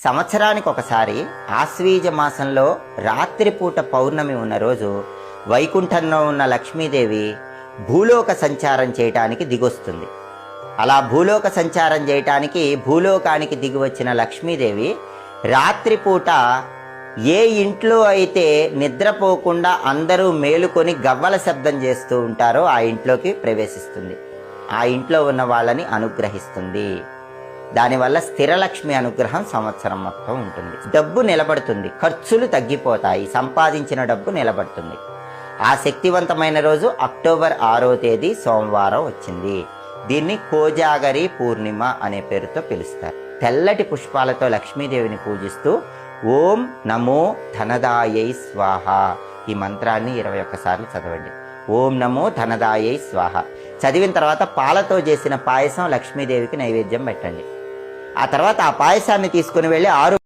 సంవత్సరానికి ఒకసారి ఆశ్వీజ మాసంలో రాత్రిపూట పౌర్ణమి ఉన్న రోజు వైకుంఠంలో ఉన్న లక్ష్మీదేవి భూలోక సంచారం చేయటానికి దిగొస్తుంది. అలా భూలోక సంచారం చేయటానికి భూలోకానికి దిగి వచ్చిన లక్ష్మీదేవి రాత్రిపూట ఏ ఇంట్లో అయితే నిద్రపోకుండా అందరూ మేలుకొని గవ్వల శబ్దం చేస్తూ ఉంటారో ఆ ఇంట్లోకి ప్రవేశిస్తుంది. ఆ ఇంట్లో ఉన్న వాళ్ళని అనుగ్రహిస్తుంది. దానివల్ల స్థిరలక్ష్మి అనుగ్రహం సంవత్సరం మొత్తం ఉంటుంది. డబ్బు నిలబడుతుంది, ఖర్చులు తగ్గిపోతాయి, సంపాదించిన డబ్బు నిలబడుతుంది. ఆ శక్తివంతమైన రోజు అక్టోబర్ 6వ తేదీ సోమవారం వచ్చింది. దీన్ని కోజాగరి పూర్ణిమ అనే పేరుతో పిలుస్తారు. తెల్లటి పుష్పాలతో లక్ష్మీదేవిని పూజిస్తూ ఓం నమో ధనదాయై స్వాహ ఈ మంత్రాన్ని 21 సార్లు చదవండి. ఓం నమో ధనదాయై స్వాహ చదివిన తర్వాత పాలతో చేసిన పాయసం లక్ష్మీదేవికి నైవేద్యం పెట్టండి. ఆ తర్వాత ఆ పాయసాన్ని తీసుకుని వెళ్ళి 6